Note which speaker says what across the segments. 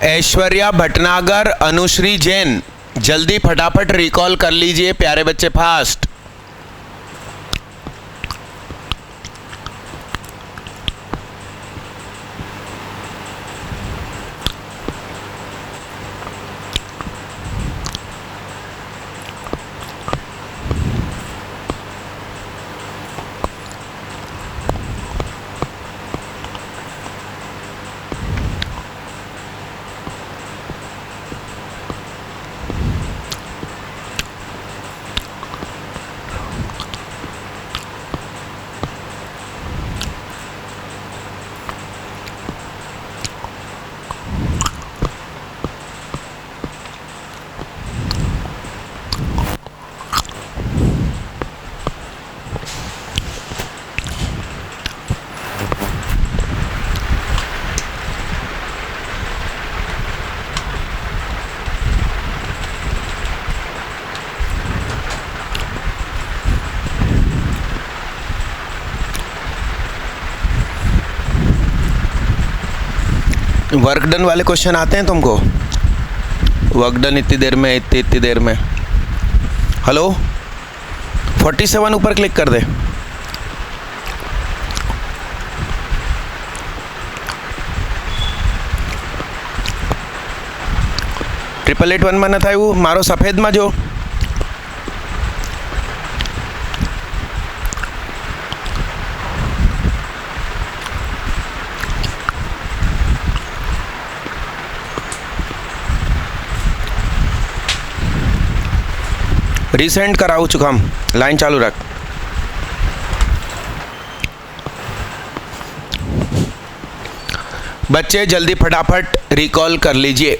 Speaker 1: ऐश्वर्या भटनागर, अनुश्री जैन, जल्दी फटाफट रिकॉल कर लीजिए प्यारे बच्चे, फास्ट। वर्क डन वाले क्वेश्चन आते हैं तुमको? वर्क डन इतनी देर में, इतनी देर में। हेलो, 47 ऊपर क्लिक कर दे। ट्रिपल 8 1 था वो मारो सफेद में जो रीसेंड कराऊ चुका हम। लाइन चालू रख। बच्चे जल्दी फटाफट रिकॉल कर लीजिए।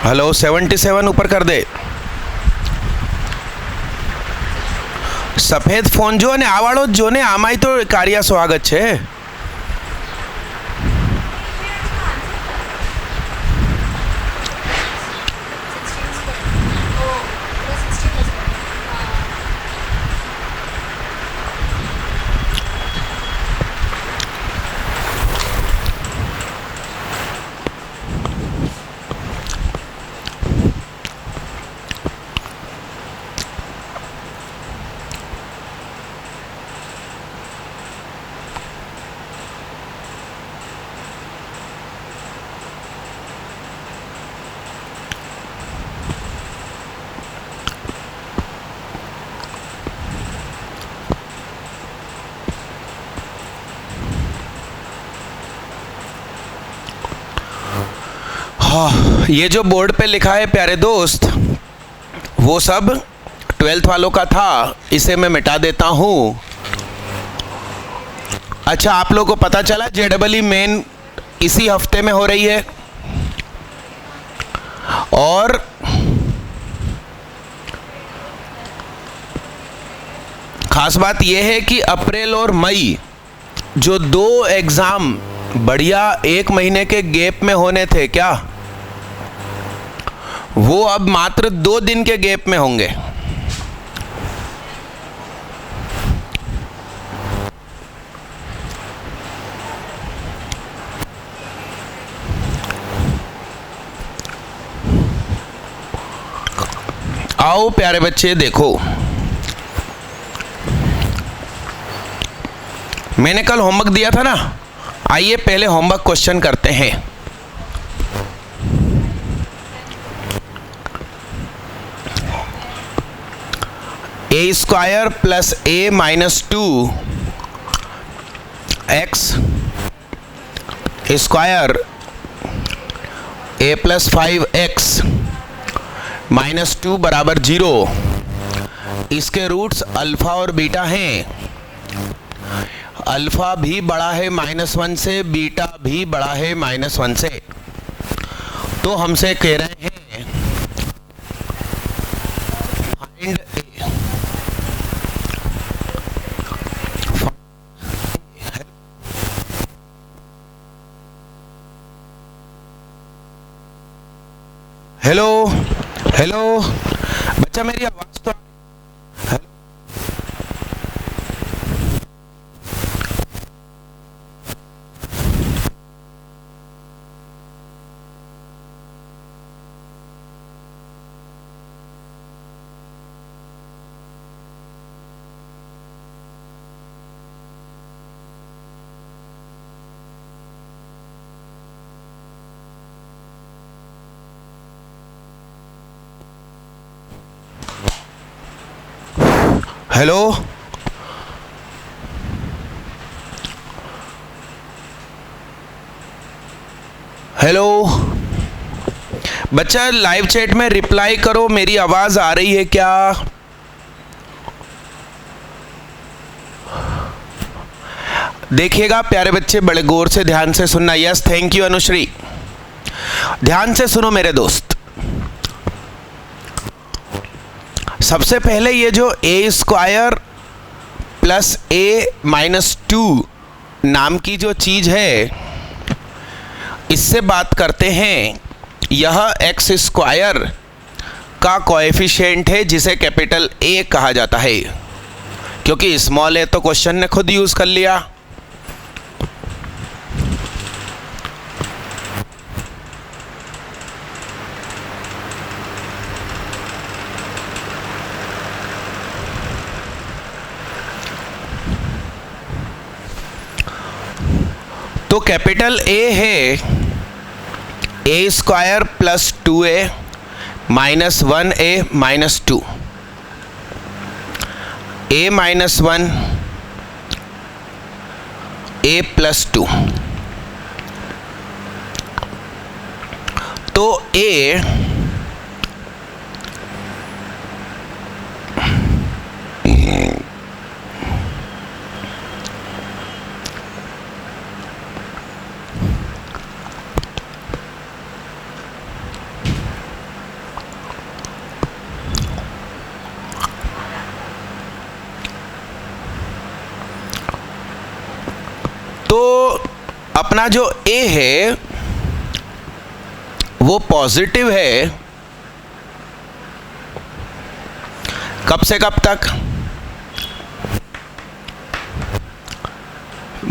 Speaker 1: हेलो, 77 ऊपर कर दे। सफेद फोन जो ने आवाड़ो जो ने आमाय तो कार्य स्वागत छे। ये जो बोर्ड पे लिखा है प्यारे दोस्त, वो सब 12th वालों का था, इसे मैं मिटा देता हूँ। अच्छा, आप लोगों को पता चला JEE मेन इसी हफ्ते में हो रही है, और खास बात यह है कि अप्रैल और मई जो 2 एग्जाम बढ़िया 1 महीने के गैप में होने थे क्या, वो अब मात्र 2 दिन के गैप में होंगे। आओ प्यारे बच्चे, देखो मैंने कल होमवर्क दिया था ना, आइए पहले होमवर्क क्वेश्चन करते हैं। ए square plus a minus 2 x square A plus 5 x minus 2 बराबर 0। इसके रूट्स अल्फा और बीटा हैं। अल्फा भी बड़ा है -1 से, बीटा भी बड़ा है -1 से। तो हमसे कह रहे हैं फाइंड हेलो हेलो, बच्चा मेरी आवाज तो हेलो हेलो बच्चा लाइव चैट में रिप्लाई करो, मेरी आवाज आ रही है क्या? देखिएगा प्यारे बच्चे, बड़े गौर से ध्यान से सुनना। Yes, thank you Anushree. ध्यान से सुनो मेरे दोस्त। सबसे पहले ये जो a square plus a minus 2 नाम की जो चीज है, इससे बात करते हैं। यह एक्स स्क्वायर का कोएफिशिएंट है जिसे कैपिटल ए कहा जाता है, क्योंकि स्मॉल ए तो क्वेश्चन ने खुद यूज कर लिया। तो कैपिटल ए है A square plus 2a minus 1a minus 2, a minus 1 a plus 2। तो a तो अपना जो a है वो पॉजिटिव है कब से कब तक?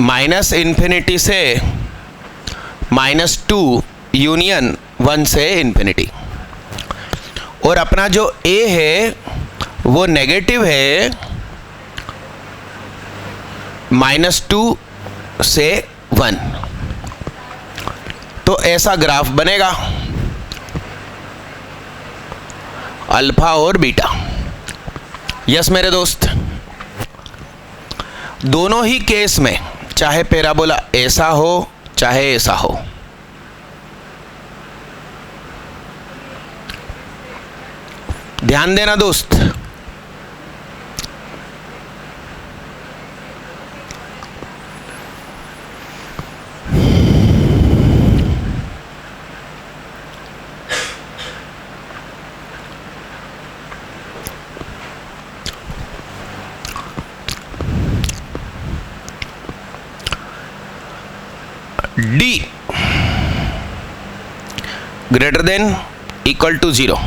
Speaker 1: माइनस इन्फिनिटी से -2 यूनियन 1 से इन्फिनिटी। और अपना जो a है वो नेगेटिव है -2 से 1। तो ऐसा ग्राफ बनेगा अल्फा और बीटा। यस मेरे दोस्त, दोनों ही केस में चाहे पैराबोला ऐसा हो चाहे ऐसा हो, ध्यान देना दोस्त। d greater than equal to 0,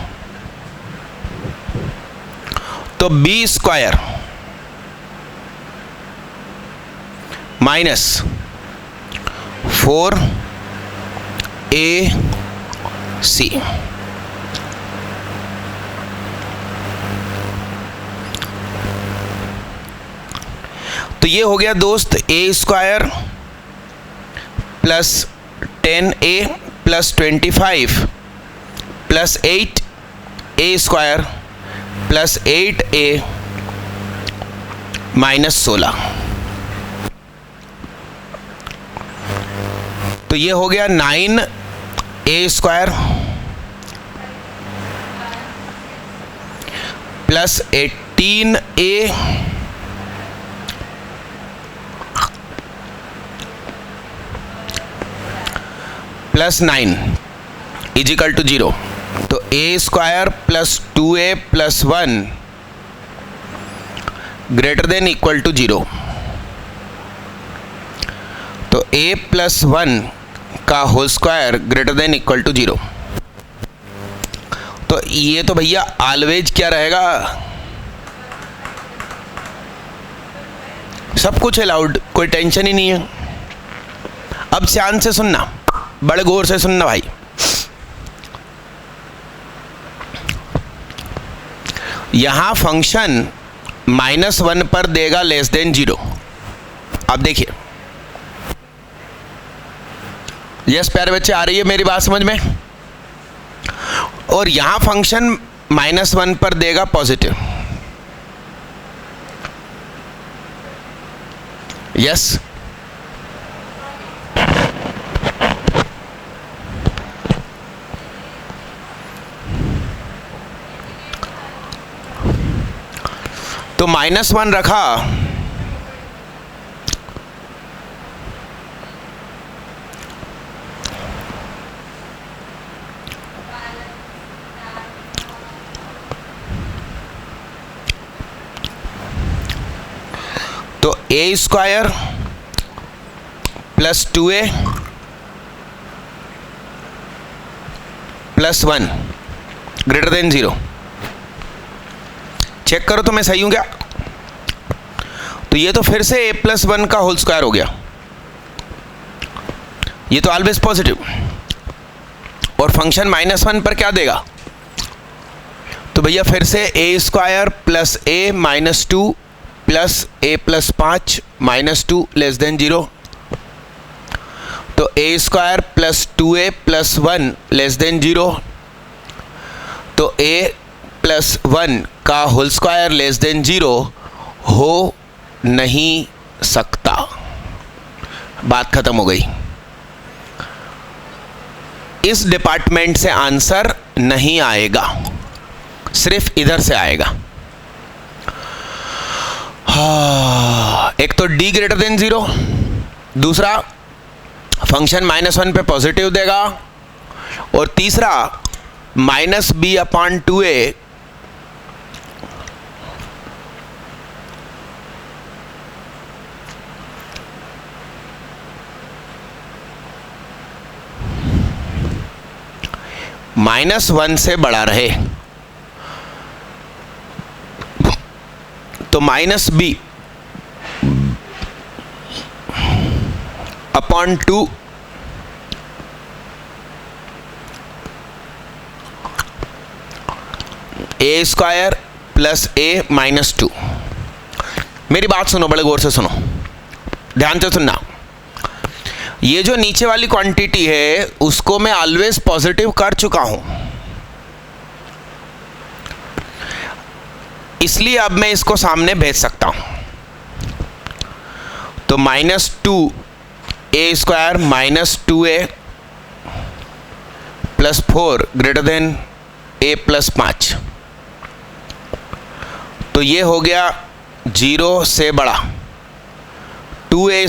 Speaker 1: तो b स्क्वायर माइनस 4ac तो ये हो गया दोस्त a square plus 10a plus 25 plus 8a square plus 8a minus 16। तो ये हो गया 9a square plus 18a plus 9 is equal to 0। तो a square plus 2a plus 1 greater than equal to 0। तो a प्लस 1 का whole square greater than equal to 0। तो ये तो भैया ऑलवेज क्या रहेगा, सब कुछ अलाउड, कोई टेंशन ही नहीं है। अब ध्यान से सुनना, बड़े गौर से सुनना भाई। यहां फंक्शन -1 पर देगा <0। अब देखिए, यस प्यारे बच्चे, आ रही है मेरी बात समझ में? और यहां फंक्शन -1 पर देगा पॉजिटिव। यस, तो -1 रखा, तो a² + 2a + 1 > 0। चेक करो तो मैं सही हूं क्या? तो ये तो फिर से a + 1 का होल स्क्वायर हो गया, ये तो ऑलवेज पॉजिटिव। और फंक्शन -1 पर क्या देगा? तो भैया फिर से a² + a - 2 + a + 5 - 2 < 0। तो a² + 2a + 1 < 0। तो a + 1 का होल स्क्वायर < 0 हो नहीं सकता। बात खत्म हो गई। इस डिपार्टमेंट से आंसर नहीं आएगा, सिर्फ इधर से आएगा। एक तो d > 0, दूसरा फंक्शन -1 पे पॉजिटिव देगा, और तीसरा -b/2a -1 से बड़ा रहे। तो -b/2 a² + a - 2। मेरी बात सुनो, बड़े गौर से सुनो, ध्यान से सुनना। ये जो नीचे वाली क्वांटिटी है उसको मैं ऑलवेज पॉजिटिव कर चुका हूं, इसलिए अब मैं इसको सामने भेज सकता हूं। तो -2a² - 2a + 4 > a + 5। तो ये हो गया 0 से बड़ा 2a²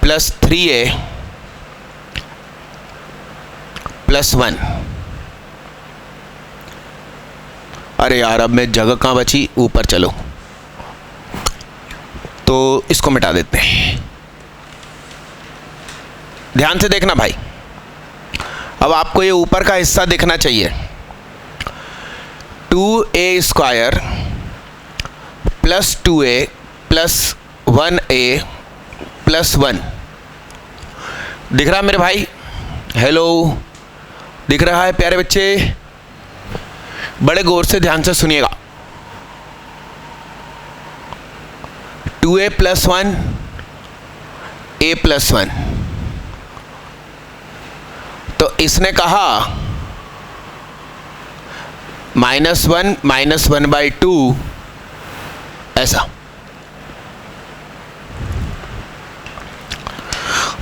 Speaker 1: + 3a + 1। अरे यार, अब मैं जगह कहाँ बची, ऊपर चलो, तो इसको मिटा देते हैं। ध्यान से देखना भाई, अब आपको ये ऊपर का हिस्सा दिखना चाहिए। 2a² + 2a + 1a + 1 दिख रहा है मेरे भाई? हेलो, दिख रहा है प्यारे बच्चे? बड़े गौर से ध्यान से सुनिएगा। 2a + 1 a + 1। तो इसने कहा -1 - 1/2 ऐसा।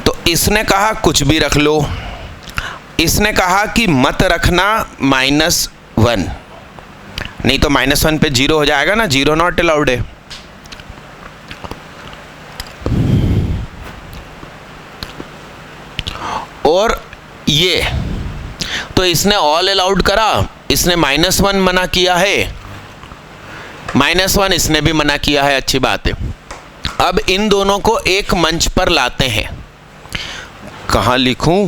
Speaker 1: तो इसने कहा कुछ भी रख लो, इसने कहा कि मत रखना -1, नहीं तो -1 पे 0 हो जाएगा ना, 0 नॉट अलाउड है। और ये तो इसने ऑल अलाउड करा, इसने -1 मना किया है, -1 इसने भी मना किया है, अच्छी बात है। अब इन दोनों को एक मंच पर लाते हैं। कहाँ लिखूं?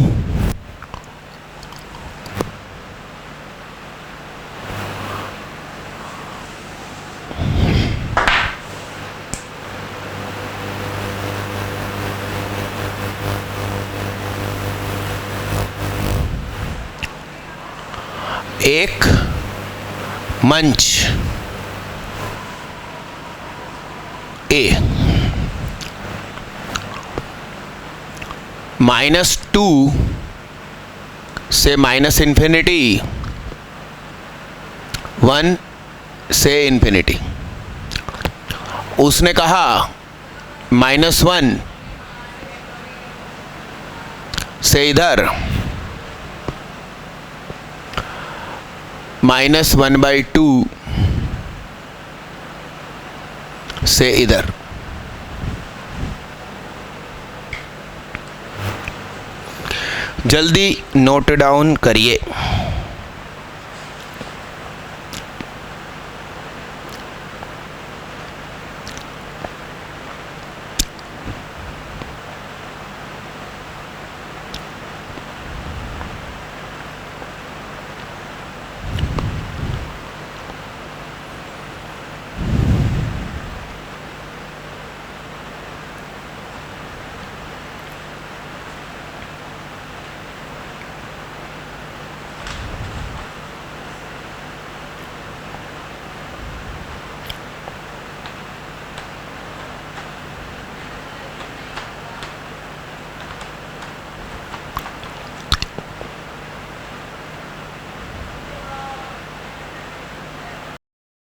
Speaker 1: एक मंच ए -2 से -इन्फिनिटी, 1 से इन्फिनिटी। उसने कहा -1 से इधर -1/2 से इधर। जल्दी नोट डाउन करिए।